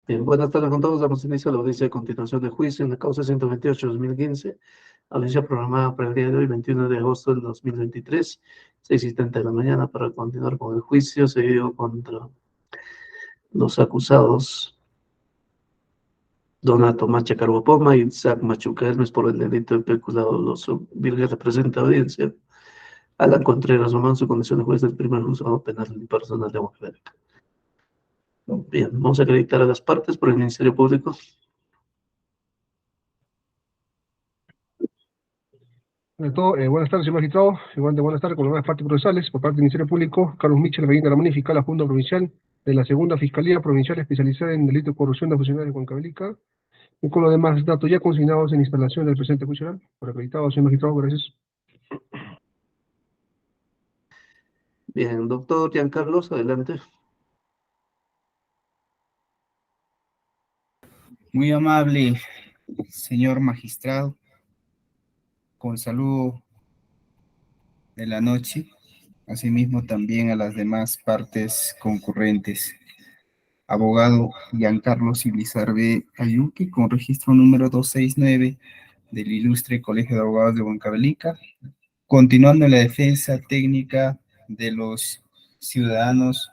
Bien, buenas tardes con todos. Damos inicio a la audiencia de continuación de juicio en la causa 128-2015, audiencia programada para el día de hoy, 21 de agosto del 2023, 6:30 de la mañana, para continuar con el juicio seguido contra los acusados Donato Macha Carbopoma y Isaac Machuca Hermes por el delito de peculado doloso. Virgen representa audiencia. Alan Contreras Román, su condición de juez del primer juzgado penal impersonal de Huancavelica. Bien, vamos a acreditar a las partes por el Ministerio Público. Buenas tardes, señor magistrado. Igualmente, buenas tardes con las partes procesales. Por parte del Ministerio Público, Carlos Michel Gallina Ramón, fiscal la Junta Provincial de la Segunda Fiscalía Provincial Especializada en Delito de Corrupción de Funcionarios de Huancavelica, y con los demás datos ya consignados en instalación del presente juicio oral. Por acreditado, señor magistrado, gracias. Bien, doctor Giancarlos, adelante. Muy amable, señor magistrado, con saludo de la noche, asimismo también a las demás partes concurrentes. Abogado Giancarlo Silizarbe Ayuki, con registro número 269 del Ilustre Colegio de Abogados de Huancavelica, continuando en la defensa técnica de los ciudadanos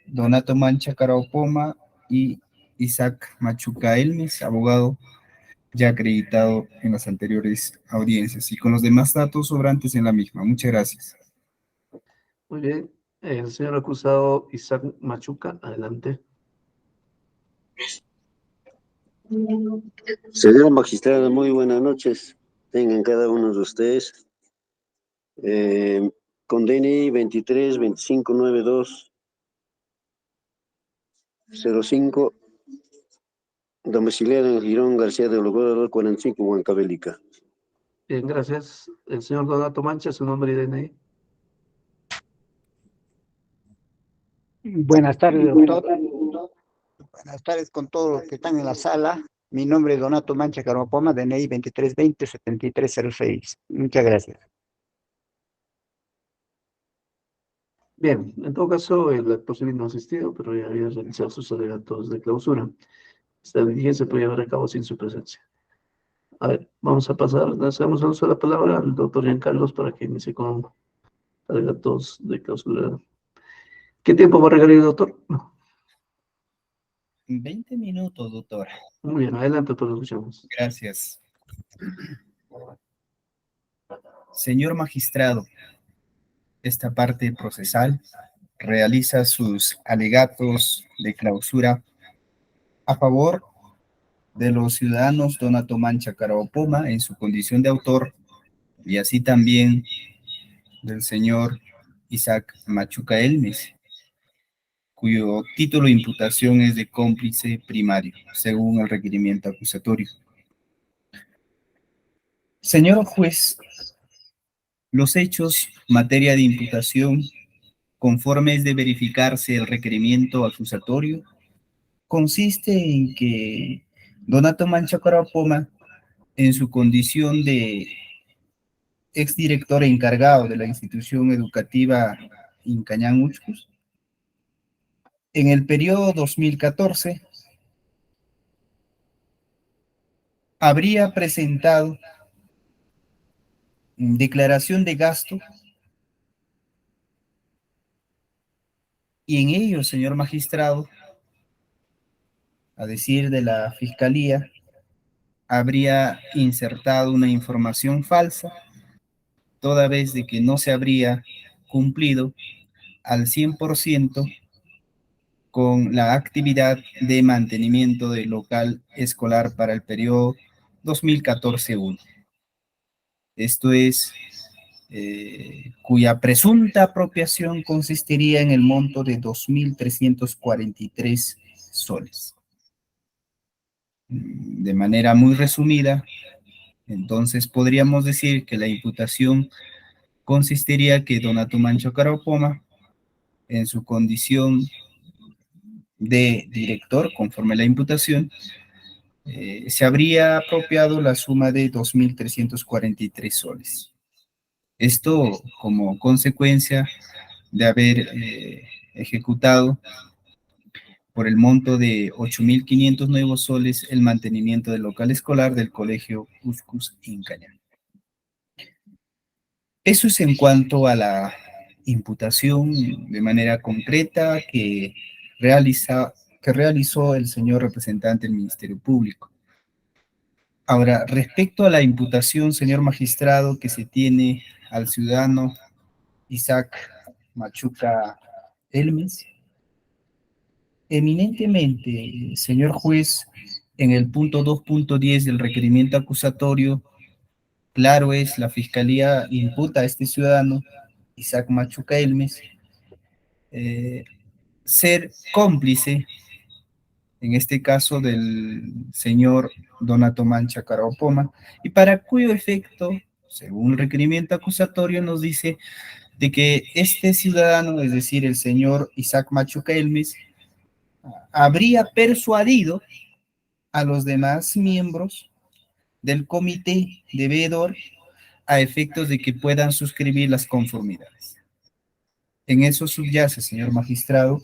Donato Mancha Caraopoma y Isaac Machuca Elmes, abogado ya acreditado en las anteriores audiencias y con los demás datos sobrantes en la misma. Muchas gracias. Muy bien. El señor acusado Isaac Machuca, adelante. Señor magistrado, muy buenas noches. Tengan cada uno de ustedes. Con DNI 23 25 92 05, domiciliario en Girón García de Ologora 45, Huancavelica. Bien, gracias. El señor Donato Mancha, su nombre y DNI. Buenas tardes, doctor. Buenas tardes con todos los que están en la sala. Mi nombre es Donato Mancha Carmopoma, DNI 2320-7306. Muchas gracias. Bien, en todo caso, el acto civil no ha asistido, pero ya había realizado sus alegatos de clausura. Esta diligencia se puede llevar a cabo sin su presencia. A ver, vamos a pasar, le hacemos el uso de la palabra al doctor Giancarlos para que inicie con alegatos de clausura. ¿Qué tiempo va a requerir, doctor? 20 minutos, doctora. Muy bien, adelante, pues lo escuchamos. Gracias. Señor magistrado, esta parte procesal realiza sus alegatos de clausura a favor de los ciudadanos Donato Mancha Caraopoma en su condición de autor y así también del señor Isaac Machuca Elmes, cuyo título de imputación es de cómplice primario, según el requerimiento acusatorio. Señor juez, los hechos, materia de imputación, conforme es de verificarse el requerimiento acusatorio, consiste en que Donato Mancha Caraopoma, en su condición de exdirector encargado de la institución educativa Incañán Uchcus, en el periodo 2014, habría presentado declaración de gasto y en ello, señor magistrado, a decir de la Fiscalía, habría insertado una información falsa, toda vez de que no se habría cumplido al 100% con la actividad de mantenimiento del local escolar para el periodo 2014-1. Esto es, cuya presunta apropiación consistiría en el monto de 2.343 soles. De manera muy resumida, entonces podríamos decir que la imputación consistiría que Donato Mancha Caraopoma, en su condición de director, conforme a la imputación, se habría apropiado la suma de 2.343 soles. Esto como consecuencia de haber ejecutado por el monto de 8.500 nuevos soles el mantenimiento del local escolar del Colegio Cuscus Incañán. Eso es en cuanto a la imputación de manera concreta que realizó el señor representante del Ministerio Público. Ahora, respecto a la imputación, señor magistrado, que se tiene al ciudadano Isaac Machuca Elmes, eminentemente, señor juez, en el punto 2.10 del requerimiento acusatorio, claro es, la Fiscalía imputa a este ciudadano, Isaac Machuca Elmes, ser cómplice, en este caso del señor Donato Mancha Caraopoma, y para cuyo efecto, según el requerimiento acusatorio, nos dice de que este ciudadano, es decir, el señor Isaac Machuca Elmes, habría persuadido a los demás miembros del comité de veedor a efectos de que puedan suscribir las conformidades. En eso subyace, señor magistrado,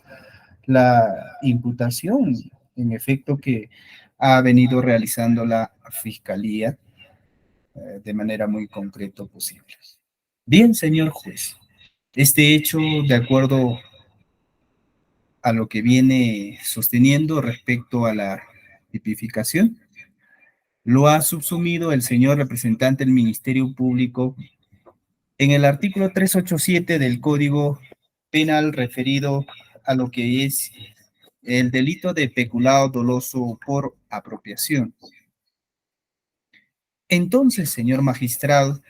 la imputación, en efecto, que ha venido realizando la Fiscalía de manera muy concreta posible. Bien, señor juez, este hecho, de acuerdo a lo que viene sosteniendo respecto a la tipificación, lo ha subsumido el señor representante del Ministerio Público en el artículo 387 del Código Penal referido a lo que es el delito de peculado doloso por apropiación. Entonces, señor magistrado,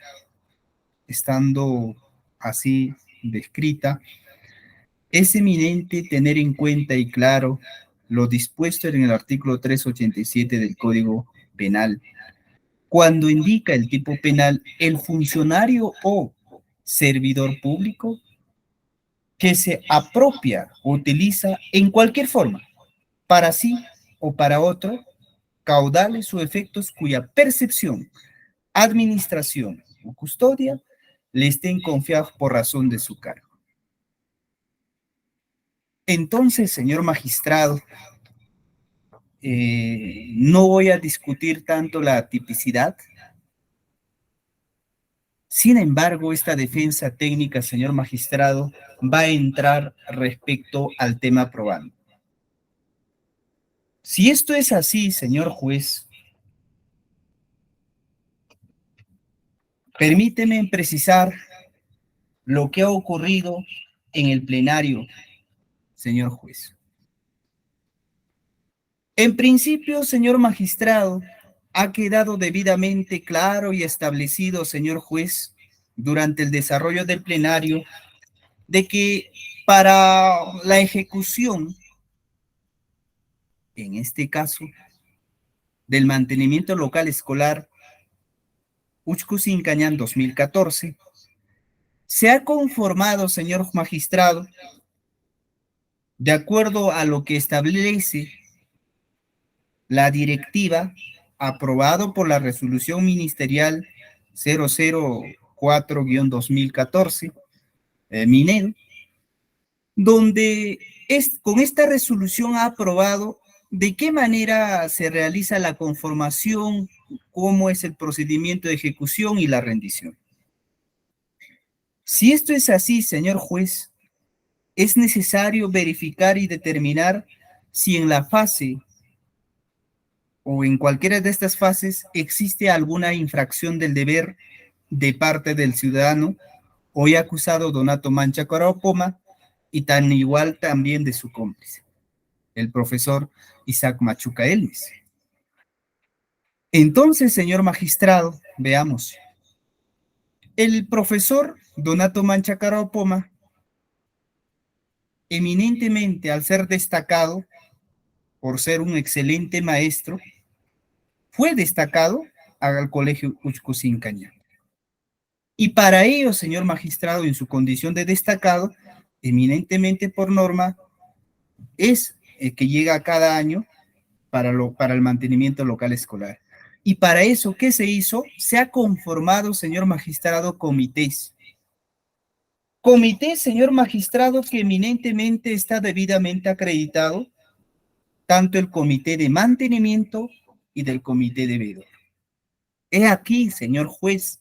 estando así descrita, es eminente tener en cuenta y claro lo dispuesto en el artículo 387 del Código Penal, cuando indica el tipo penal el funcionario o servidor público que se apropia o utiliza en cualquier forma, para sí o para otro, caudales o efectos cuya percepción, administración o custodia le estén confiados por razón de su cargo. Entonces, señor magistrado, no voy a discutir tanto la tipicidad. Sin embargo, esta defensa técnica, señor magistrado, va a entrar respecto al tema probando. Si esto es así, señor juez, permíteme precisar lo que ha ocurrido en el plenario, señor juez. En principio, señor magistrado, ha quedado debidamente claro y establecido, señor juez, durante el desarrollo del plenario, de que para la ejecución, en este caso, del mantenimiento local escolar Uxcusincañán 2014, se ha conformado, señor magistrado, de acuerdo a lo que establece la directiva aprobado por la resolución ministerial 004-2014, Minedo, donde con esta resolución ha aprobado de qué manera se realiza la conformación, cómo es el procedimiento de ejecución y la rendición. Si esto es así, señor juez, es necesario verificar y determinar si en la fase o en cualquiera de estas fases existe alguna infracción del deber de parte del ciudadano hoy acusado Donato Mancha Caraopoma y tan igual también de su cómplice, el profesor Isaac Machuca Elmes. Entonces, señor magistrado, veamos. El profesor Donato Mancha Caraopoma, eminentemente al ser destacado por ser un excelente maestro, fue destacado al colegio Uxcusincañán. Y para ello, señor magistrado, en su condición de destacado, eminentemente por norma, es que llega cada año para el mantenimiento local escolar. Y para eso, ¿qué se hizo? Se ha conformado, señor magistrado, comités. Comité, señor magistrado, que eminentemente está debidamente acreditado tanto el comité de mantenimiento y del comité de veedor. He aquí, señor juez,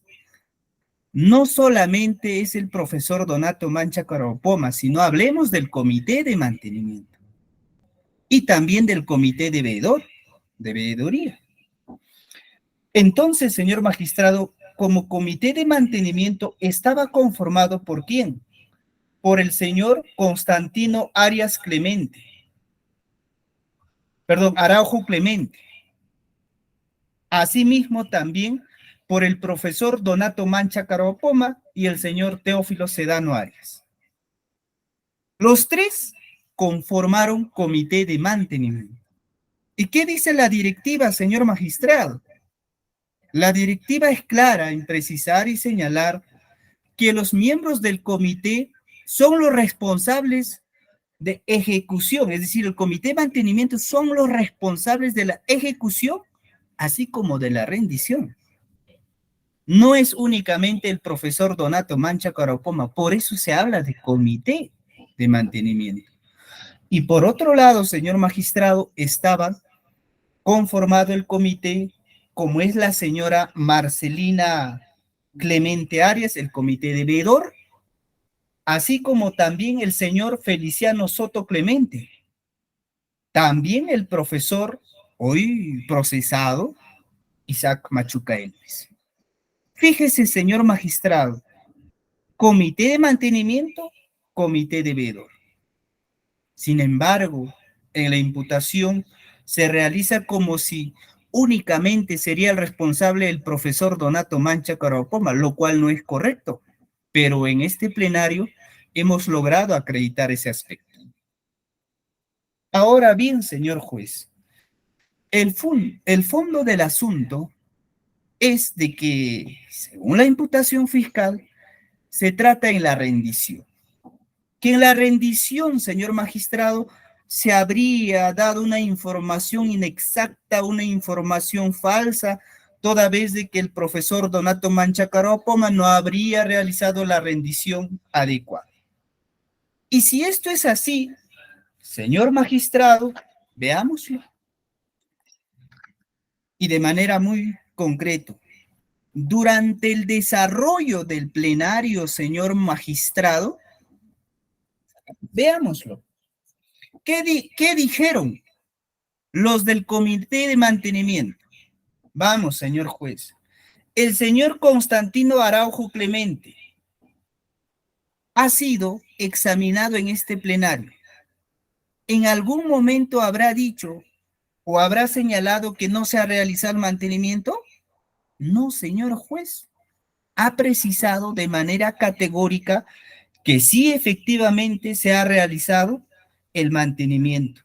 no solamente es el profesor Donato Mancha Caropoma, sino hablemos del comité de mantenimiento y también del comité de veedor, de veedoría. Entonces, señor magistrado, como comité de mantenimiento estaba conformado ¿por quién? Por el señor Constantino Arias Clemente. Perdón, Araujo Clemente. Asimismo también por el profesor Donato Mancha Caropoma y el señor Teófilo Sedano Arias. Los tres conformaron comité de mantenimiento. ¿Y qué dice la directiva, señor magistrado? La directiva es clara en precisar y señalar que los miembros del comité son los responsables de ejecución, es decir, el comité de mantenimiento son los responsables de la ejecución, así como de la rendición. No es únicamente el profesor Donato Mancha Caropoma, por eso se habla de comité de mantenimiento. Y por otro lado, señor magistrado, estaba conformado el comité, como es la señora Marcelina Clemente Arias, el comité de veedor, así como también el señor Feliciano Soto Clemente, también el profesor hoy procesado Isaac Machuca Elvis. Fíjese, señor magistrado, comité de mantenimiento, comité de veedor. Sin embargo, en la imputación se realiza como si únicamente sería el responsable el profesor Donato Mancha Caropoma, lo cual no es correcto, pero en este plenario hemos logrado acreditar ese aspecto. Ahora bien, señor juez, el fondo del asunto es de que, según la imputación fiscal, se trata en la rendición. Que en la rendición, señor magistrado, se habría dado una información inexacta, una información falsa, toda vez de que el profesor Donato Mancha Caropoma no habría realizado la rendición adecuada. Y si esto es así, señor magistrado, veámoslo. Y de manera muy concreta, durante el desarrollo del plenario, señor magistrado, veámoslo. ¿Qué dijeron los del comité de mantenimiento? Vamos, señor juez. El señor Constantino Araujo Clemente ha sido examinado en este plenario. ¿En algún momento habrá dicho o habrá señalado que no se ha realizado el mantenimiento? No, señor juez. Ha precisado de manera categórica que sí efectivamente se ha realizado el mantenimiento.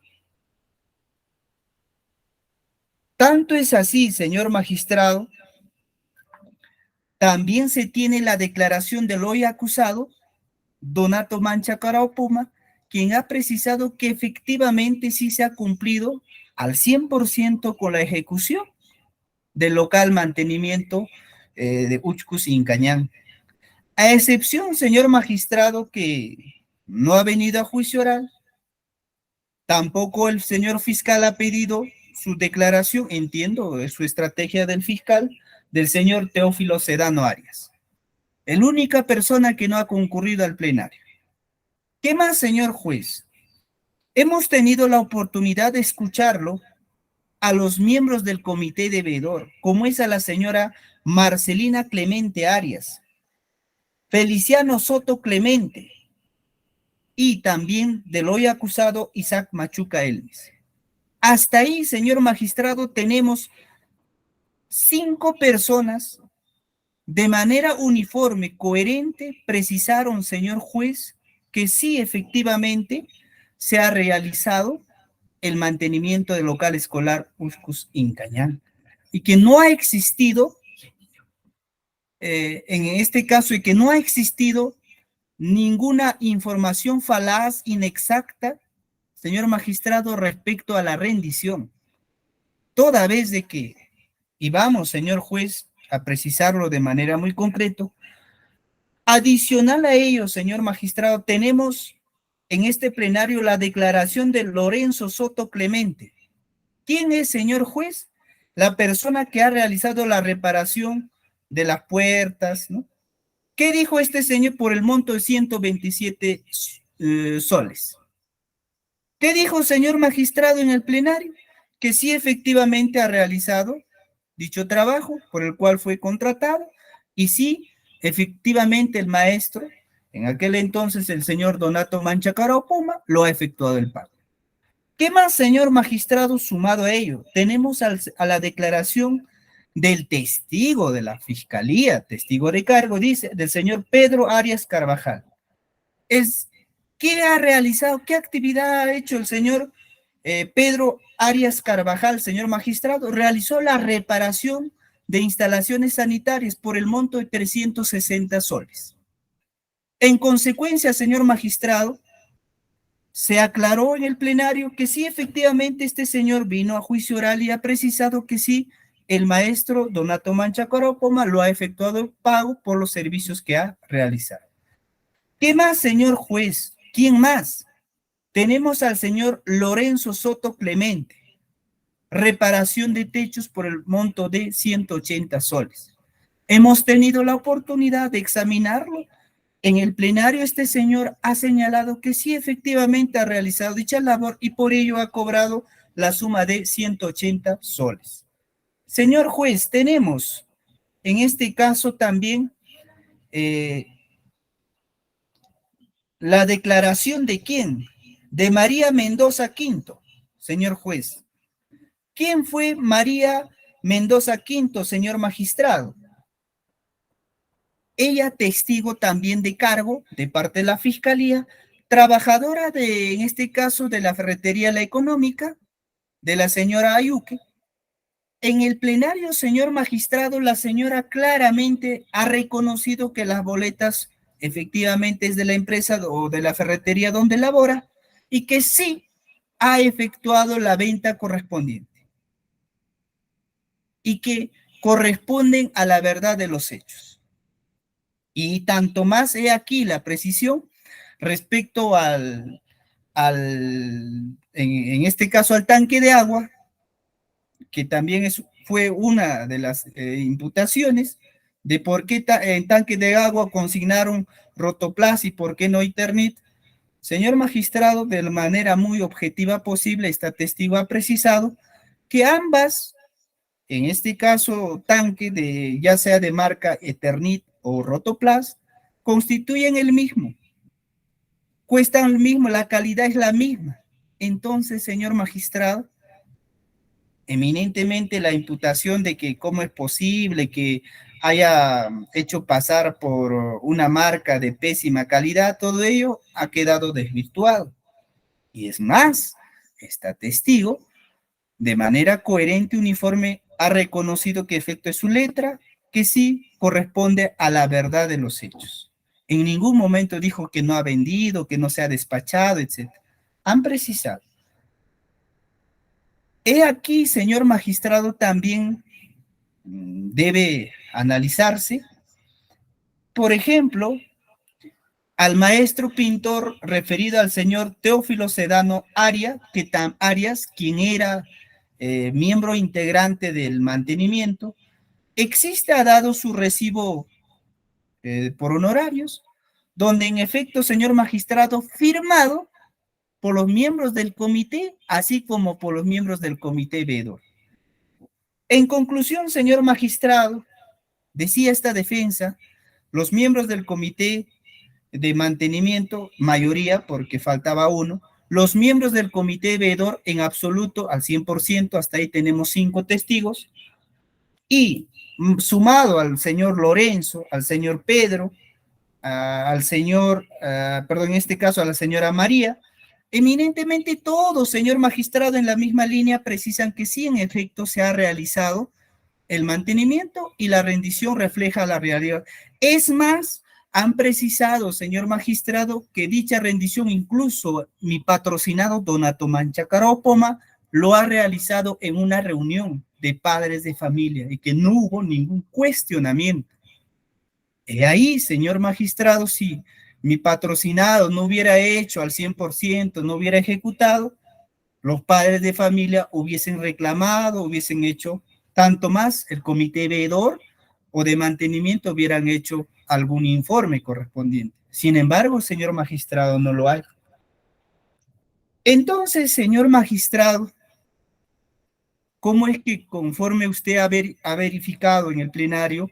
Tanto es así, señor magistrado, también se tiene la declaración del hoy acusado, Donato Mancha Caropoma, quien ha precisado que efectivamente sí se ha cumplido al 100% con la ejecución del local mantenimiento de Uchcus y Incañán. A excepción, señor magistrado, que no ha venido a juicio oral, tampoco el señor fiscal ha pedido su declaración, entiendo, su estrategia del fiscal, del señor Teófilo Sedano Arias. Es la única persona que no ha concurrido al plenario. ¿Qué más, señor juez? Hemos tenido la oportunidad de escucharlo a los miembros del comité de veedor, como es a la señora Marcelina Clemente Arias, Feliciano Soto Clemente y también del hoy acusado Isaac Machuca Elvis. Hasta ahí, señor magistrado, tenemos 5 personas de manera uniforme, coherente, precisaron, señor juez, que sí efectivamente se ha realizado el mantenimiento del local escolar Uchcus Incañán y que no ha existido, en este caso, y que no ha existido ninguna información falaz, inexacta, señor magistrado, respecto a la rendición. Toda vez de que, y vamos, señor juez, a precisarlo de manera muy concreta, adicional a ello, señor magistrado, tenemos en este plenario la declaración de Lorenzo Soto Clemente. ¿Quién es, señor juez? La persona que ha realizado la reparación de las puertas, ¿no? ¿Qué dijo este señor por el monto de 127 soles? ¿Qué dijo el señor magistrado en el plenario? Que sí efectivamente ha realizado dicho trabajo por el cual fue contratado y sí, efectivamente el maestro, en aquel entonces el señor Donato Mancha Caropoma, lo ha efectuado el pago. ¿Qué más, señor magistrado, sumado a ello? Tenemos a la declaración del testigo de la fiscalía, testigo de cargo, dice, del señor Pedro Arias Carvajal. ¿Qué ha realizado, qué actividad ha hecho el señor Pedro Arias Carvajal, señor magistrado? Realizó la reparación de instalaciones sanitarias por el monto de 360 soles. En consecuencia, señor magistrado, se aclaró en el plenario que sí, efectivamente, este señor vino a juicio oral y ha precisado que sí, el maestro Donato Mancha Caropoma lo ha efectuado el pago por los servicios que ha realizado. ¿Qué más, señor juez? ¿Quién más? Tenemos al señor Lorenzo Soto Clemente, reparación de techos por el monto de 180 soles. Hemos tenido la oportunidad de examinarlo. En el plenario este señor ha señalado que sí efectivamente ha realizado dicha labor y por ello ha cobrado la suma de 180 soles. Señor juez, tenemos en este caso también la declaración de ¿quién? De María Mendoza Quinto, señor juez. ¿Quién fue María Mendoza Quinto, señor magistrado? Ella testigo también de cargo de parte de la fiscalía, trabajadora de, en este caso, de la ferretería La Económica, de la señora Ayuque. En el plenario, señor magistrado, la señora claramente ha reconocido que las boletas efectivamente es de la empresa o de la ferretería donde labora y que sí ha efectuado la venta correspondiente y que corresponden a la verdad de los hechos. Y tanto más he aquí la precisión respecto en este caso al tanque de agua, que también fue una de las imputaciones de por qué en tanque de agua consignaron Rotoplas y por qué no Eternit. Señor magistrado, de la manera muy objetiva posible, esta testigo ha precisado que ambas, en este caso tanque de ya sea de marca Eternit o Rotoplas, constituyen el mismo, cuestan el mismo, la calidad es la misma. Entonces, señor magistrado, eminentemente la imputación de que cómo es posible que haya hecho pasar por una marca de pésima calidad, todo ello ha quedado desvirtuado. Y es más, esta testigo, de manera coherente, uniforme, ha reconocido que efecto es su letra, que sí corresponde a la verdad de los hechos. En ningún momento dijo que no ha vendido, que no se ha despachado, etc. Han precisado. He aquí, señor magistrado, también debe analizarse, por ejemplo, al maestro pintor referido al señor Teófilo Sedano Arias, quien era miembro integrante del mantenimiento, ha dado su recibo por honorarios, donde en efecto, señor magistrado, firmado por los miembros del comité, así como por los miembros del comité veedor. En conclusión, señor magistrado, decía esta defensa, los miembros del comité de mantenimiento, mayoría, porque faltaba uno, los miembros del comité veedor en absoluto al 100%, hasta ahí tenemos 5 testigos, y sumado al señor Lorenzo, al señor Pedro, al señor, perdón, en este caso a la señora María, eminentemente todos, señor magistrado, en la misma línea precisan que sí, en efecto, se ha realizado el mantenimiento y la rendición refleja la realidad. Es más, han precisado, señor magistrado, que dicha rendición, incluso mi patrocinado Donato Mancha Caropoma, lo ha realizado en una reunión de padres de familia y que no hubo ningún cuestionamiento. Y ahí, señor magistrado, sí, mi patrocinado no hubiera hecho al 100%, no hubiera ejecutado, los padres de familia hubiesen reclamado, hubiesen hecho tanto más, el comité veedor o de mantenimiento hubieran hecho algún informe correspondiente. Sin embargo, señor magistrado, no lo hay. Entonces, señor magistrado, ¿cómo es que conforme usted ha verificado en el plenario,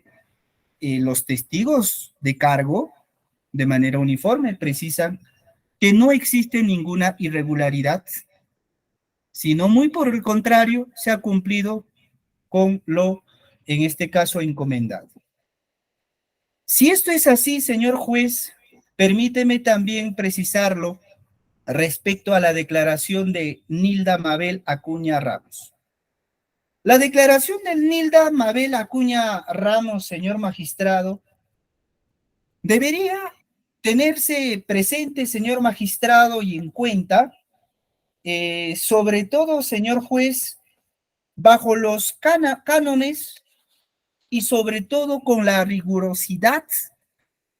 los testigos de cargo de manera uniforme precisan que no existe ninguna irregularidad, sino muy por el contrario, se ha cumplido con lo, en este caso, encomendado? Si esto es así, señor juez, permíteme también precisarlo respecto a la declaración de Nilda Mabel Acuña Ramos. La declaración de Nilda Mabel Acuña Ramos, señor magistrado, debería tenerse presente, señor magistrado, y en cuenta, sobre todo, señor juez, bajo los cánones y sobre todo con la rigurosidad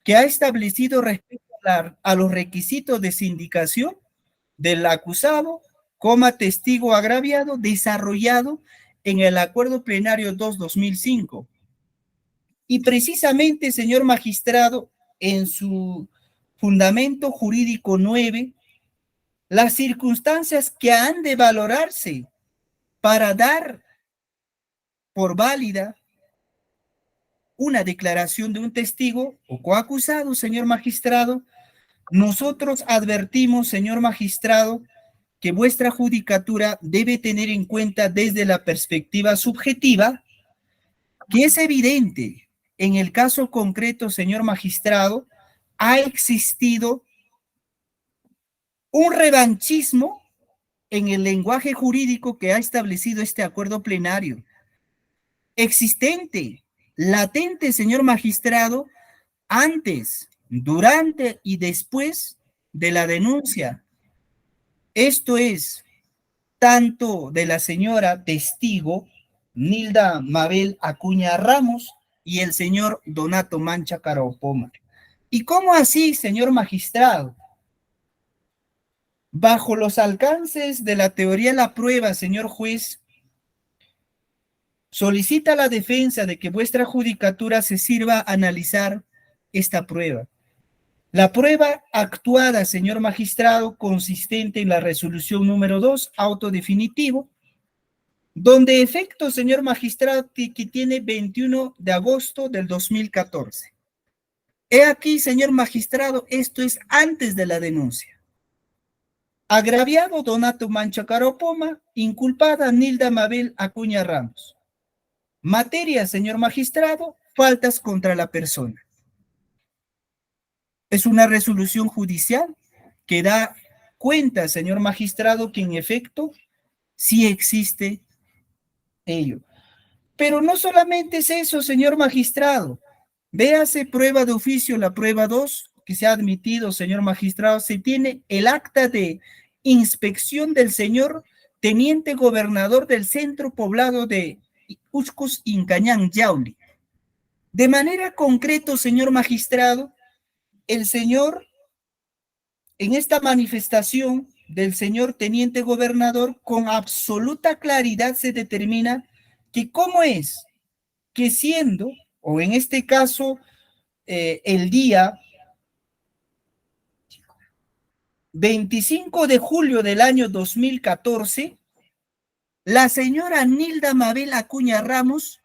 que ha establecido respecto a los requisitos de sindicación del acusado como testigo agraviado desarrollado en el Acuerdo Plenario 2-2005. Y precisamente, señor magistrado, en su fundamento jurídico 9, las circunstancias que han de valorarse para dar por válida una declaración de un testigo o coacusado, señor magistrado, nosotros advertimos, señor magistrado, que vuestra judicatura debe tener en cuenta desde la perspectiva subjetiva que es evidente en el caso concreto, señor magistrado, ha existido un revanchismo en el lenguaje jurídico que ha establecido este acuerdo plenario. Existente, latente, señor magistrado, antes, durante y después de la denuncia. Esto es, tanto de la señora testigo Nilda Mabel Acuña Ramos y el señor Donato Mancha Caropoma. ¿Y cómo así, señor magistrado? Bajo los alcances de la teoría de la prueba, señor juez, solicita la defensa de que vuestra judicatura se sirva a analizar esta prueba. La prueba actuada, señor magistrado, consistente en la resolución número 2, auto definitivo, donde efecto, señor magistrado, que tiene 21 de agosto del 2014. He aquí, señor magistrado, esto es antes de la denuncia. Agraviado Donato Mancha Caropoma, inculpada Nilda Mabel Acuña Ramos. Materia, señor magistrado, faltas contra la persona. Es una resolución judicial que da cuenta, señor magistrado, que en efecto sí existe ello. Pero no solamente es eso, señor magistrado. Véase prueba de oficio, la prueba 2, que se ha admitido, señor magistrado, se tiene el acta de inspección del señor teniente gobernador del centro poblado de Uxcus, Incañán, Yauli. De manera concreta, señor magistrado, el señor, en esta manifestación del señor teniente gobernador, con absoluta claridad se determina que cómo es que siendo, o en este caso, el día 25 de julio del año 2014, la señora Nilda Mabel Acuña Ramos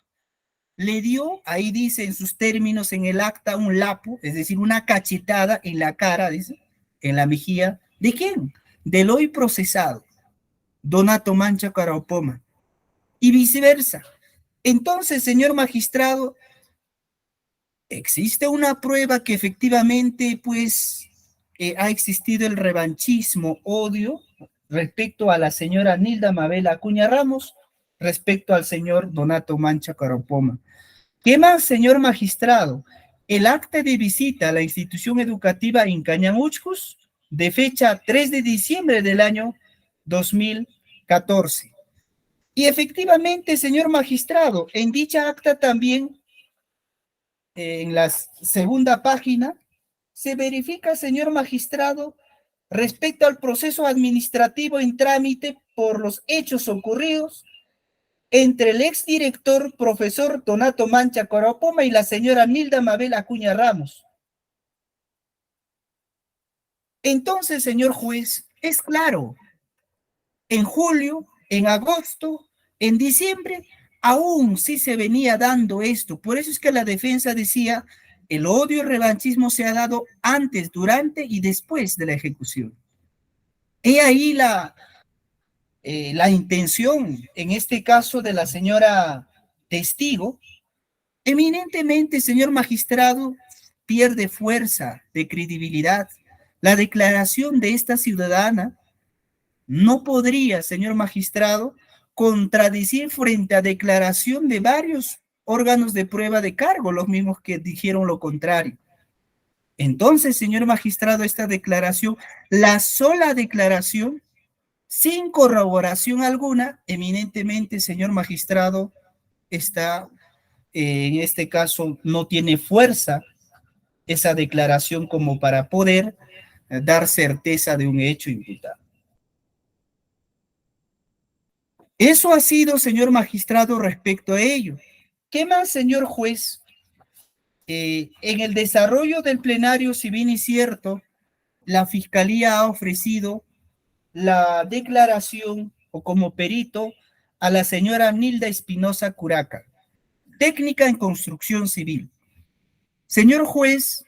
le dio, ahí dice en sus términos en el acta, un lapo, es decir, una cachetada en la cara, dice, en la mejilla. ¿De quién? Del hoy procesado, Donato Mancha Caropoma, y viceversa. Entonces, señor magistrado, existe una prueba que efectivamente, pues, ha existido el revanchismo, odio, respecto a la señora Nilda Mabel Acuña Ramos, respecto al señor Donato Mancha Caropoma. ¿Qué más, señor magistrado? El acta de visita a la institución educativa Incañán Uxcus, de fecha 3 de diciembre del año 2014. Y efectivamente, señor magistrado, en dicha acta también, en la segunda página, se verifica, señor magistrado, respecto al proceso administrativo en trámite por los hechos ocurridos entre el exdirector profesor Donato Mancha Coropoma y la señora Nilda Mabel Acuña Ramos. Entonces, señor juez, es claro, en julio, en agosto, en diciembre, aún sí se venía dando esto. Por eso es que la defensa decía, el odio y revanchismo se ha dado antes, durante y después de la ejecución. He ahí la intención, en este caso de la señora testigo. Eminentemente, señor magistrado, pierde fuerza de credibilidad. La declaración de esta ciudadana no podría, señor magistrado, contradecir frente a declaración de varios órganos de prueba de cargo, los mismos que dijeron lo contrario. Entonces, señor magistrado, esta declaración, la sola declaración, sin corroboración alguna, eminentemente, señor magistrado, está, en este caso, no tiene fuerza esa declaración como para poder dar certeza de un hecho imputado. Eso ha sido, señor magistrado, respecto a ello. ¿Qué más, señor juez? En el desarrollo del plenario, si bien es cierto, la Fiscalía ha ofrecido la declaración o como perito a la señora Nilda Espinosa Curaca, técnica en construcción civil. Señor juez,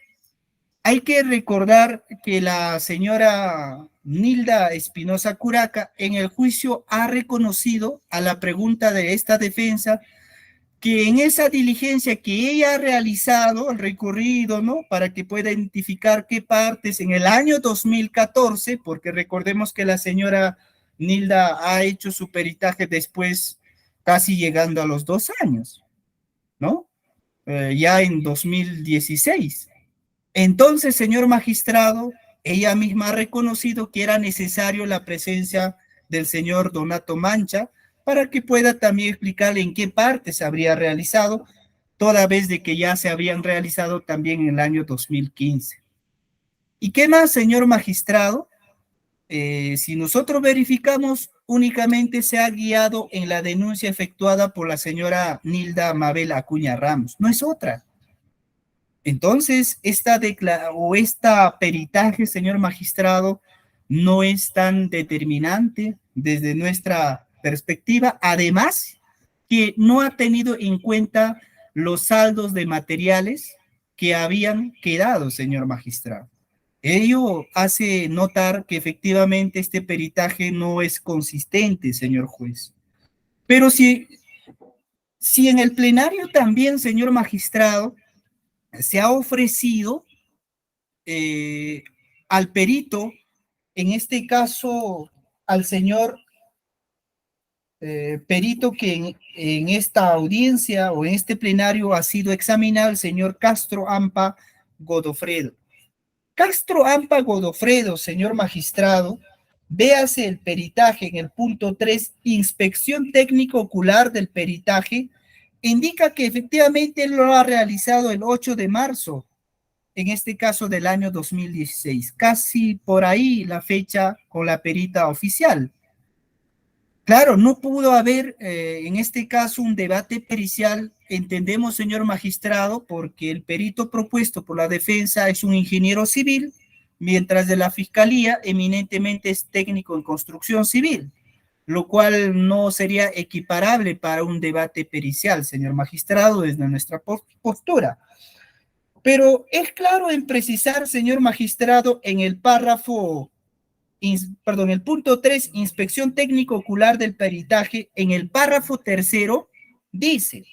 hay que recordar que la señora Nilda Espinosa Curaca en el juicio ha reconocido a la pregunta de esta defensa que en esa diligencia que ella ha realizado, el recorrido, ¿no? Para que pueda identificar qué partes en el año 2014, porque recordemos que la señora Nilda ha hecho su peritaje después, casi llegando a los 2 años, ¿no? Ya en 2016. Entonces, señor magistrado, ella misma ha reconocido que era necesario la presencia del señor Donato Mancha para que pueda también explicarle en qué parte se habría realizado, toda vez de que ya se habrían realizado también en el año 2015. ¿Y qué más, señor magistrado? Si nosotros verificamos, únicamente se ha guiado en la denuncia efectuada por la señora Nilda Mabel Acuña Ramos, no es otra. Entonces, esta peritaje, señor magistrado, no es tan determinante desde nuestra perspectiva, además que no ha tenido en cuenta los saldos de materiales que habían quedado, señor magistrado. Ello hace notar que efectivamente este peritaje no es consistente, señor juez. Pero si en el plenario también, señor magistrado, se ha ofrecido al perito, en este caso al señor perito que en esta audiencia o en este plenario ha sido examinado, el señor Castro Ampa Godofredo. Castro Ampa Godofredo, señor magistrado, véase el peritaje en el punto 3, inspección técnico ocular del peritaje, indica que efectivamente él lo ha realizado el 8 de marzo, en este caso del año 2016, casi por ahí la fecha con la perita oficial. Claro, no pudo haber en este caso un debate pericial, entendemos, señor magistrado, porque el perito propuesto por la defensa es un ingeniero civil, mientras de la fiscalía eminentemente es técnico en construcción civil, lo cual no sería equiparable para un debate pericial, señor magistrado, desde nuestra postura. Pero es claro en precisar, señor magistrado, en el párrafo, el punto 3, inspección técnico ocular del peritaje, en el párrafo tercero, dice,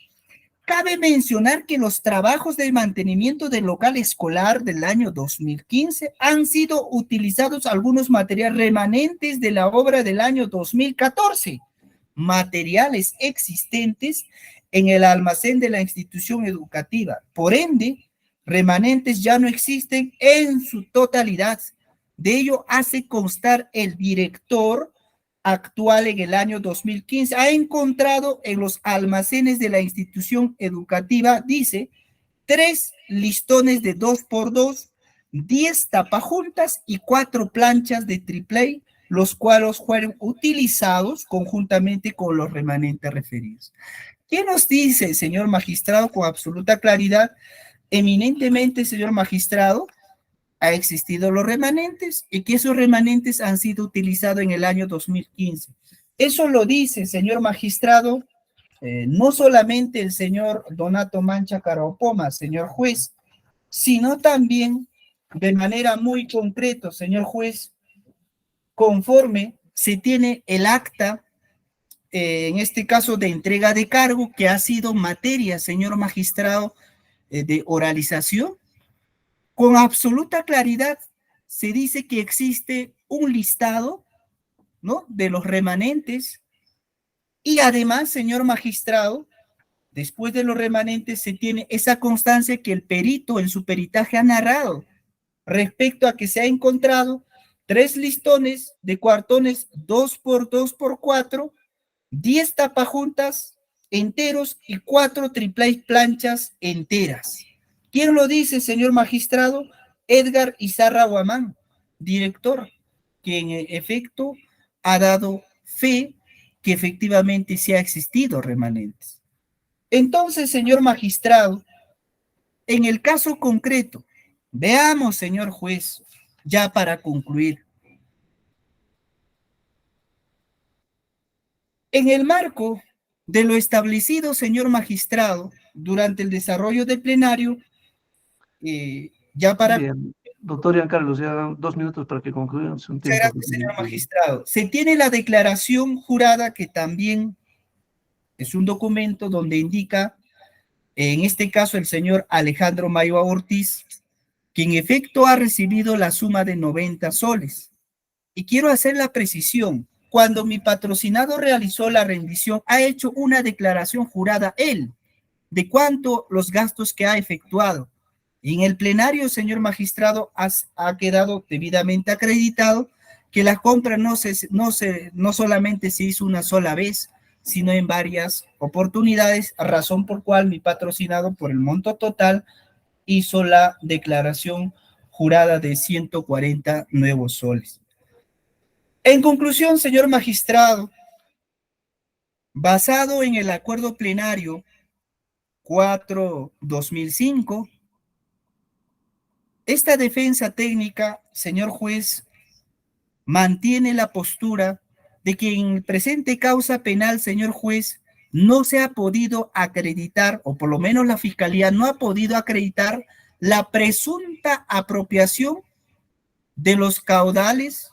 cabe mencionar que los trabajos de mantenimiento del local escolar del año 2015 han sido utilizados algunos materiales remanentes de la obra del año 2014, materiales existentes en el almacén de la institución educativa. Por ende, remanentes ya no existen en su totalidad. De ello hace constar el director actual en el año 2015. Ha encontrado en los almacenes de la institución educativa, dice, 3 listones de 2x2 10 tapajuntas y 4 planchas de triplay, los cuales fueron utilizados conjuntamente con los remanentes referidos. ¿Qué nos dice, señor magistrado, con absoluta claridad? Eminentemente, señor magistrado, ha existido los remanentes y que esos remanentes han sido utilizados en el año 2015. Eso lo dice, señor magistrado, no solamente el señor Donato Mancha Caraopoma, señor juez, sino también de manera muy concreta, señor juez, conforme se tiene el acta, en este caso de entrega de cargo, que ha sido materia, señor magistrado, de oralización, con absoluta claridad se dice que existe un listado, ¿no?, de los remanentes y además, señor magistrado, después de los remanentes se tiene esa constancia que el perito en su peritaje ha narrado respecto a que se ha encontrado 3 listones de cuartones 2x2x4, 10 tapajuntas enteros y 4 triple planchas enteras. ¿Quién lo dice, señor magistrado? Edgar Izarra Guamán, director, que en efecto ha dado fe que efectivamente sí ha existido remanentes. Entonces, señor magistrado, en el caso concreto, veamos, señor juez, ya para concluir. En el marco de lo establecido, señor magistrado, durante el desarrollo del plenario, ya para... Bien, doctor Giancarlo, ya 2 minutos para que concluyan su tiempo. Gracias, señor magistrado. Se tiene la declaración jurada, que también es un documento donde indica, en este caso, el señor Alejandro Mayoa Ortiz, que en efecto ha recibido la suma de 90 soles. Y quiero hacer la precisión: cuando mi patrocinado realizó la rendición, ha hecho una declaración jurada él de cuánto los gastos que ha efectuado. Y en el plenario, señor magistrado, ha quedado debidamente acreditado que la compra no solamente se hizo una sola vez, sino en varias oportunidades, razón por cual mi patrocinado, por el monto total, hizo la declaración jurada de 140 nuevos soles. En conclusión, señor magistrado, basado en el acuerdo plenario 4/2005, esta defensa técnica, señor juez, mantiene la postura de que en el presente causa penal, señor juez, no se ha podido acreditar, o por lo menos la fiscalía no ha podido acreditar, la presunta apropiación de los caudales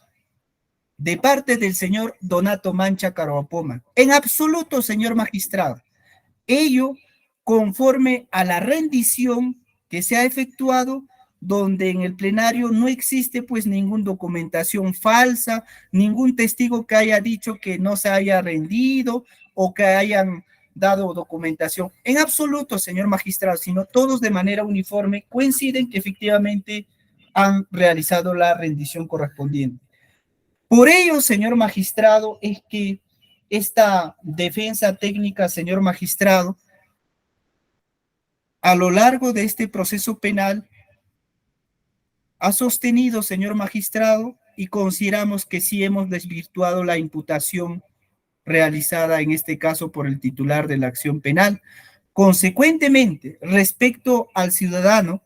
de parte del señor Donato Mancha Caraopoma. En absoluto, señor magistrado. Ello conforme a la rendición que se ha efectuado, donde en el plenario no existe pues ninguna documentación falsa, ningún testigo que haya dicho que no se haya rendido o que hayan dado documentación. En absoluto, señor magistrado, sino todos de manera uniforme coinciden que efectivamente han realizado la rendición correspondiente. Por ello, señor magistrado, es que esta defensa técnica, señor magistrado, a lo largo de este proceso penal, ha sostenido, señor magistrado, y consideramos que sí hemos desvirtuado la imputación realizada en este caso por el titular de la acción penal. Consecuentemente, respecto al ciudadano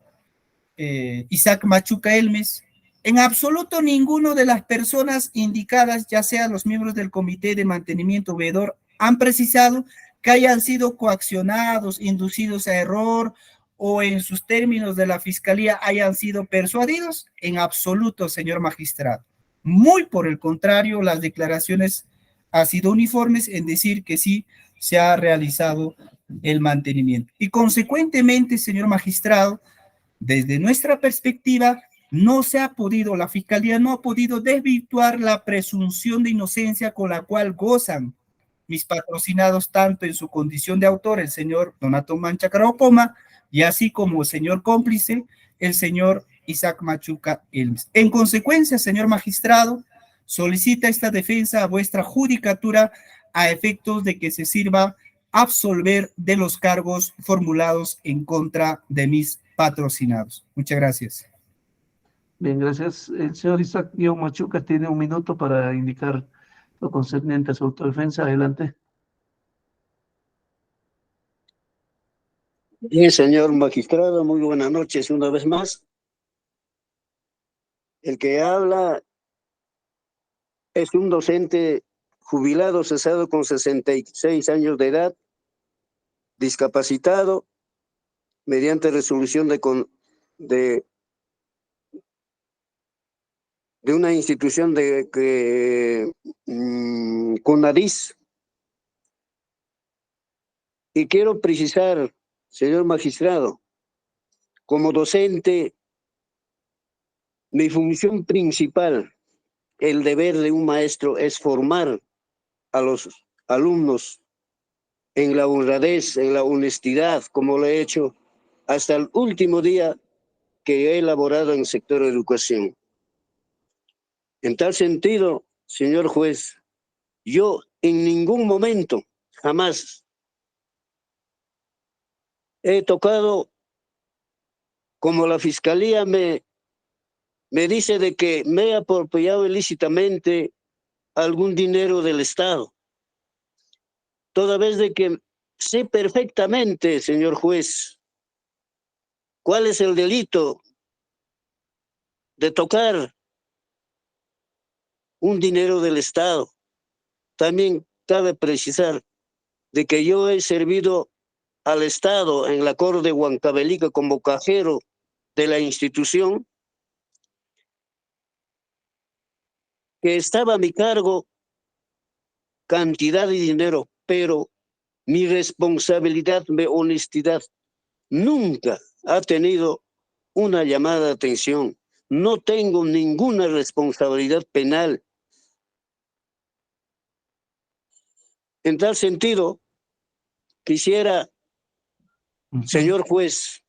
Isaac Machuca Elmes, en absoluto ninguno de las personas indicadas, ya sean los miembros del Comité de Mantenimiento Veedor, han precisado que hayan sido coaccionados, inducidos a error, o en sus términos de la Fiscalía hayan sido persuadidos. En absoluto, señor magistrado. Muy por el contrario, las declaraciones han sido uniformes en decir que sí se ha realizado el mantenimiento. Y consecuentemente, señor magistrado, desde nuestra perspectiva, no se ha podido, la Fiscalía no ha podido desvirtuar la presunción de inocencia con la cual gozan mis patrocinados, tanto en su condición de autor, el señor Donato Mancha Caraopoma, y así como el señor cómplice, el señor Isaac Machuca Elmes. En consecuencia, señor magistrado, solicita esta defensa a vuestra judicatura a efectos de que se sirva absolver de los cargos formulados en contra de mis patrocinados. Muchas gracias. Bien, gracias. El señor Isaac-Machuca tiene 1 minuto para indicar lo concerniente a su autodefensa. Adelante. Bien, señor magistrado, muy buenas noches una vez más. El que habla es un docente jubilado, cesado con 66 años de edad, discapacitado, mediante resolución de, de una institución CONADIS. Y quiero precisar, señor magistrado, como docente, mi función principal, el deber de un maestro es formar a los alumnos en la honradez, en la honestidad, como lo he hecho hasta el último día que he elaborado en el sector de educación. En tal sentido, señor juez, yo en ningún momento, jamás, he tocado, como la fiscalía me dice, de que me he apropiado ilícitamente algún dinero del Estado. Toda vez de que sé perfectamente, señor juez, cuál es el delito de tocar un dinero del Estado. También cabe precisar de que yo he servido al Estado en la Corte de Huancavelica como cajero de la institución, que estaba a mi cargo cantidad de dinero, pero mi responsabilidad, mi honestidad, nunca ha tenido una llamada de atención. No tengo ninguna responsabilidad penal. En tal sentido, quisiera, señor juez,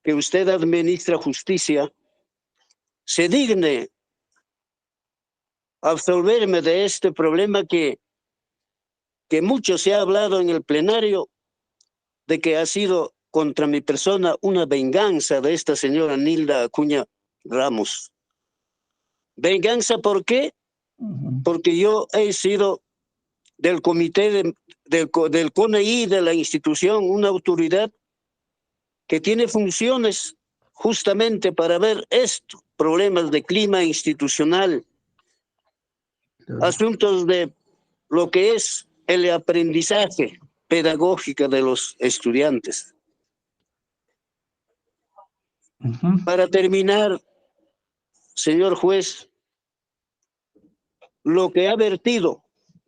que usted administra justicia, se digne absolverme de este problema que mucho se ha hablado en el plenario, de que ha sido contra mi persona una venganza de esta señora Nilda Acuña Ramos. ¿Venganza por qué? Porque yo he sido del comité del CONEI, de la institución, una autoridad que tiene funciones justamente para ver esto, problemas de clima institucional, asuntos de lo que es el aprendizaje pedagógico de los estudiantes. Para terminar, señor juez, lo que ha vertido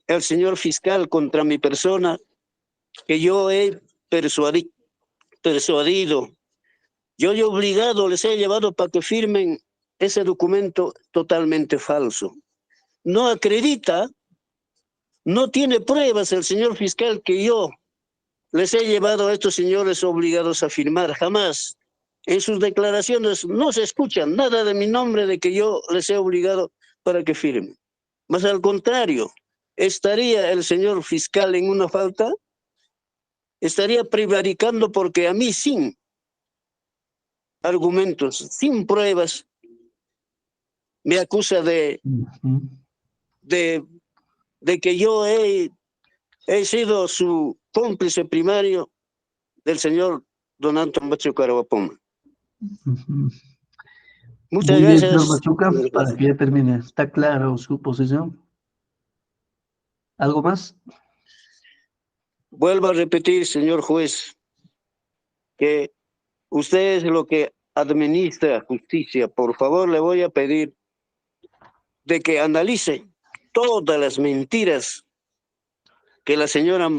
el señor fiscal contra mi persona, que yo he persuadido, yo he obligado, les he llevado para que firmen ese documento totalmente falso. No acredita, no tiene pruebas el señor fiscal que yo les he llevado a estos señores obligados a firmar. Jamás en sus declaraciones no se escucha nada de mi nombre, de que yo les he obligado para que firmen. Más al contrario, estaría el señor fiscal en una falta, estaría prevaricando, porque a mí sin argumentos, sin pruebas, me acusa de que yo he sido su cómplice primario del señor Donato Macho Carabapoma. Muchas Muy bien, señor gracias. Machuca, para que ya termine. ¿Está claro su posición? ¿Algo más? Vuelvo a repetir, señor juez, que usted es lo que administra justicia. Por favor, le voy a pedir de que analice todas las mentiras que la señora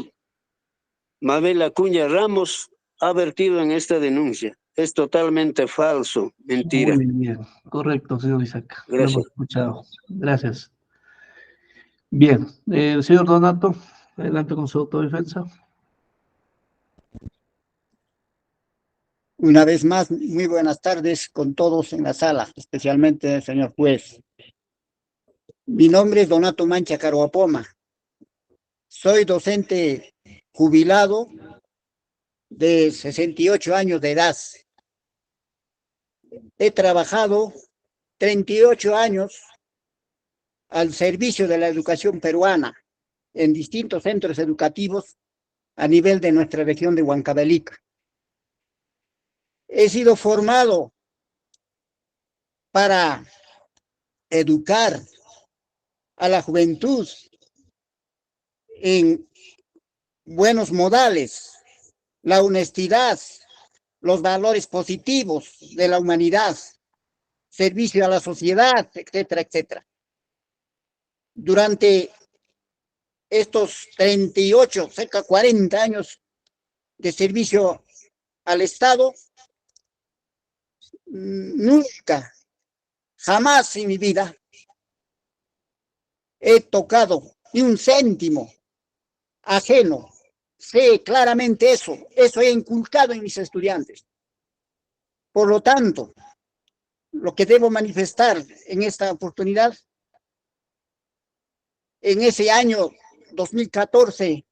Mabel Acuña Ramos ha vertido en esta denuncia. Es totalmente falso, mentira. Muy bien, correcto, señor Isaac. Lo Gracias. hemos escuchado. Gracias. Bien, señor Donato, adelante con su autodefensa. Una vez más, muy buenas tardes con todos en la sala, especialmente el señor juez. Mi nombre es Donato Mancha Caruapoma. Soy docente jubilado de 68 años de edad. He trabajado 38 años al servicio de la educación peruana en distintos centros educativos a nivel de nuestra región de Huancavelica. He sido formado para educar a la juventud en buenos modales, la honestidad, los valores positivos de la humanidad, servicio a la sociedad, etcétera, etcétera. Durante estos 38, cerca de 40 años de servicio al Estado, nunca, jamás en mi vida he tocado ni un céntimo ajeno. Sé claramente eso he inculcado en mis estudiantes. Por lo tanto, lo que debo manifestar en esta oportunidad, en ese año 2014,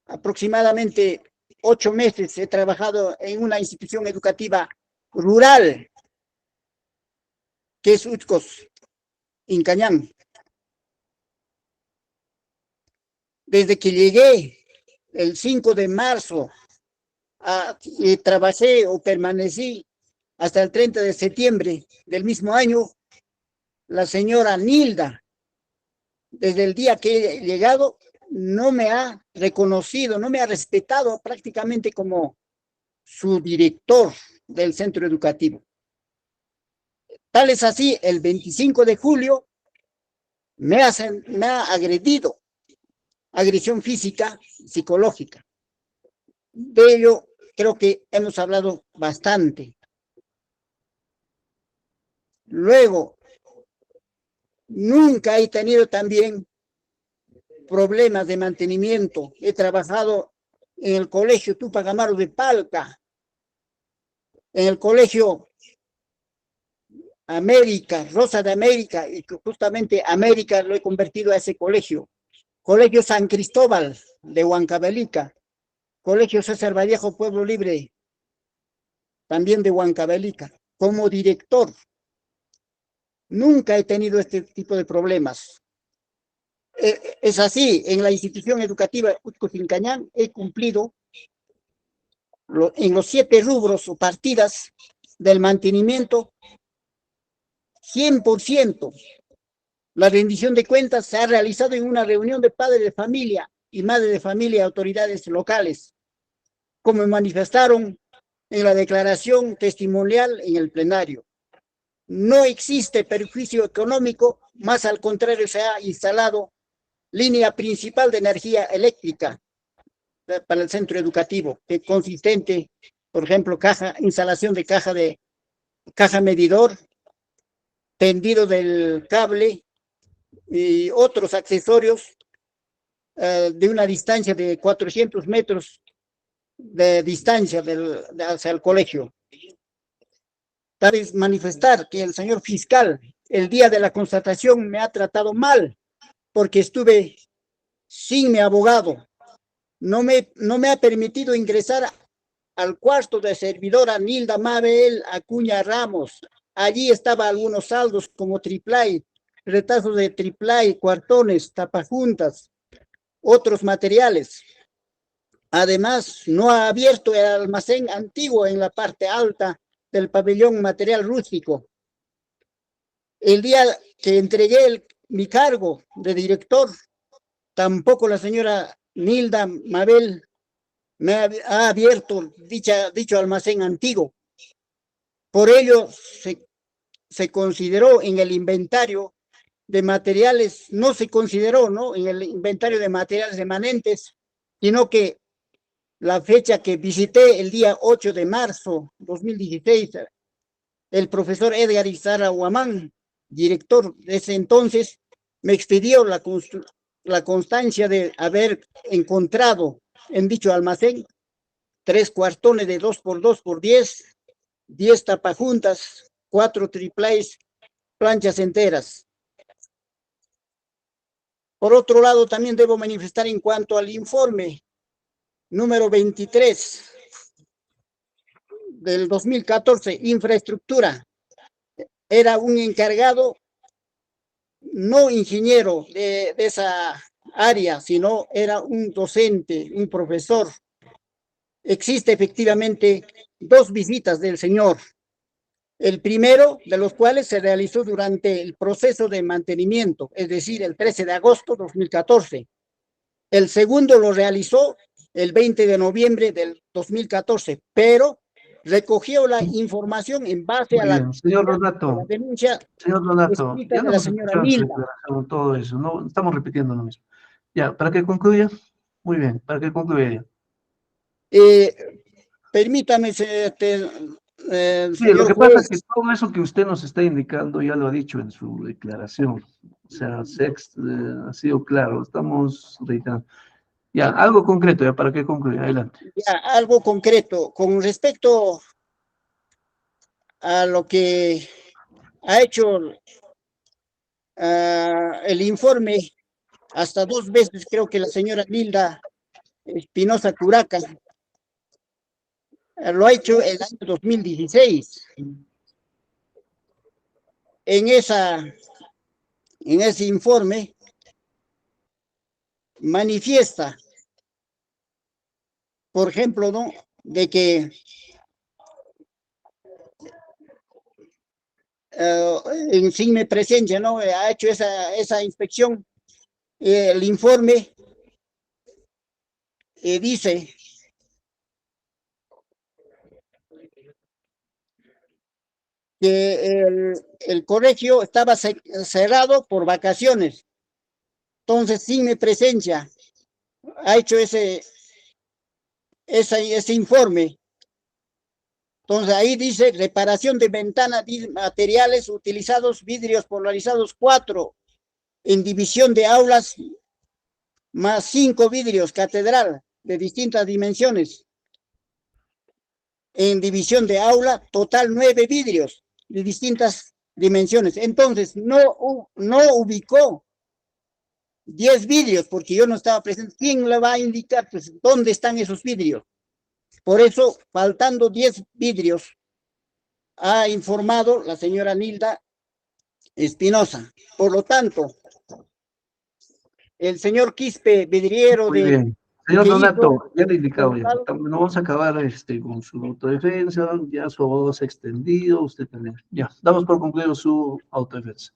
aproximadamente 8 meses he trabajado en una institución educativa rural, que es Utkos, Incañán. Desde que llegué el 5 de marzo y trabajé o permanecí hasta el 30 de septiembre del mismo año, la señora Nilda, desde el día que he llegado, no me ha reconocido, no me ha respetado prácticamente como su director del centro educativo. Tal es así, el 25 de julio me ha agredido, agresión física, psicológica. De ello creo que hemos hablado bastante. Luego, nunca he tenido también problemas de mantenimiento. He trabajado en el colegio Tupac Amaru de Palca, en el colegio América, Rosa de América, y justamente América lo he convertido a ese colegio. Colegio San Cristóbal de Huancavelica, Colegio César Vallejo Pueblo Libre, también de Huancavelica, como director. Nunca he tenido este tipo de problemas. Es así, en la institución educativa Utkos Incañán he cumplido en los 7 rubros o partidas del mantenimiento 100%. La rendición de cuentas se ha realizado en una reunión de padres de familia y madres de familia y autoridades locales, como manifestaron en la declaración testimonial en el plenario. No existe perjuicio económico, más al contrario se ha instalado línea principal de energía eléctrica para el centro educativo, que es consistente, por ejemplo, instalación de caja medidor, tendido del cable y otros accesorios de una distancia de 400 metros de distancia hacia el colegio. Tal es manifestar que el señor fiscal, el día de la constatación, me ha tratado mal, porque estuve sin mi abogado. No me ha permitido ingresar al cuarto de servidora Nilda Mabel Acuña Ramos. Allí estaban algunos saldos como triplay, retazos de triplay, cuartones, tapajuntas, otros materiales. Además, no ha abierto el almacén antiguo en la parte alta del pabellón material rústico. El día que entregué mi cargo de director, tampoco la señora Nilda Mabel me ha abierto dicho almacén antiguo. Por ello, se consideró en el inventario de materiales, no se consideró, ¿no?, en el inventario de materiales remanentes, sino que la fecha que visité, el día 8 de marzo 2016, el profesor Edgar Izarra Huamán, director de ese entonces, me expidió la constancia de haber encontrado en dicho almacén 3 cuartones de 2x2x10, 10 tapajuntas, 4 triplays, planchas enteras. Por otro lado, también debo manifestar en cuanto al informe número 23 del 2014, infraestructura. era un encargado, no ingeniero de esa área, sino era un docente, un profesor. Existe efectivamente 2 visitas del señor. El primero de los cuales se realizó durante el proceso de mantenimiento, es decir, el 13 de agosto de 2014. El segundo lo realizó el 20 de noviembre del 2014, pero recogió la información en base Muy a la bien, señor Donato, denuncia señor Donato, escrita ya de no la hemos señora escuchado su Nilda. declaración, todo eso, no estamos repitiendo lo mismo. Ya, para que concluya, muy bien, para que concluya ya. Permítame, Mire, lo señor que pasa es juez. que todo eso que usted nos está indicando ya lo ha dicho en su declaración. O sea, ha sido claro, estamos reiterando. Ya, algo concreto, ya para que concluya, adelante. Ya, algo concreto con respecto a lo que ha hecho el informe, hasta 2 veces creo que la señora Nilda Espinosa Curaca lo ha hecho el año 2016. En ese informe manifiesta, por ejemplo, ¿no?, de que en sin mi presencia, ¿no?, ha hecho esa inspección. El informe dice que el colegio estaba cerrado por vacaciones. Entonces, sin mi presencia, ha hecho ese informe. Entonces, ahí dice reparación de ventanas, materiales utilizados, vidrios polarizados 4, en división de aulas, más 5 vidrios, catedral, de distintas dimensiones. En división de aula, total 9 vidrios, de distintas dimensiones. Entonces, no ubicó 10 vidrios, porque yo no estaba presente. ¿Quién le va a indicar, pues, dónde están esos vidrios? Por eso, faltando 10 vidrios, ha informado la señora Nilda Espinosa. Por lo tanto, el señor Quispe Vidriero Muy bien. Señor que hizo Donato, ya le he indicado ya, portal, no vamos a acabar con su autodefensa, ya su abogado se ha extendido, usted también. Ya, damos por concluido su autodefensa.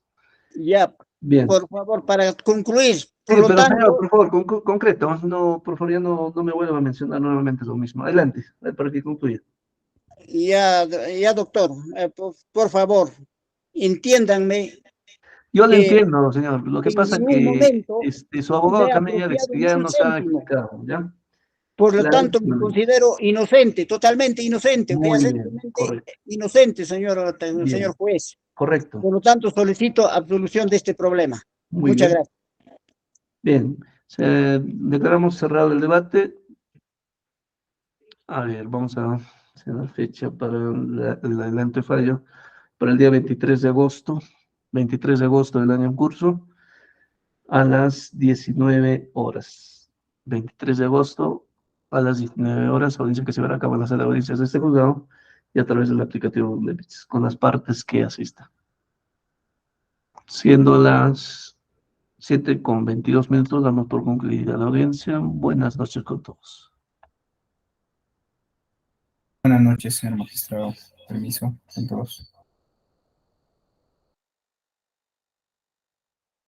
ya, Bien. por favor, para concluir. Por Sí, lo pero señor, tanto, por favor, concreto, no, por favor, ya no me vuelva a mencionar nuevamente lo mismo. Adelante, para que concluya. ya, doctor, por favor, entiéndanme Yo le que entiendo, señor. Lo que en pasa ningún que momento su me abogado he también apropiado ni ya un nos ha céntimo. explicado, ¿ya? Por lo tanto, me Clarísimo. considero inocente, totalmente inocente, Muy bien, fehacientemente correcto. inocente, Bien, señor juez. correcto. Por lo tanto, solicito absolución de este problema. Muy Muchas bien. gracias. Bien, declaramos cerrado el debate. A ver, vamos a hacer la fecha para el adelante fallo para el día 23 de agosto, 23 de agosto del año en curso, a las 19 horas. 23 de agosto a las 19 horas, audiencia que se verá a cabo en la sala de audiencias de este juzgado y a través del aplicativo Blevitz, con las partes que asistan. Siendo las 7:22, damos por concluida la audiencia. Buenas noches con todos. Buenas noches, señor magistrado. Permiso, con todos.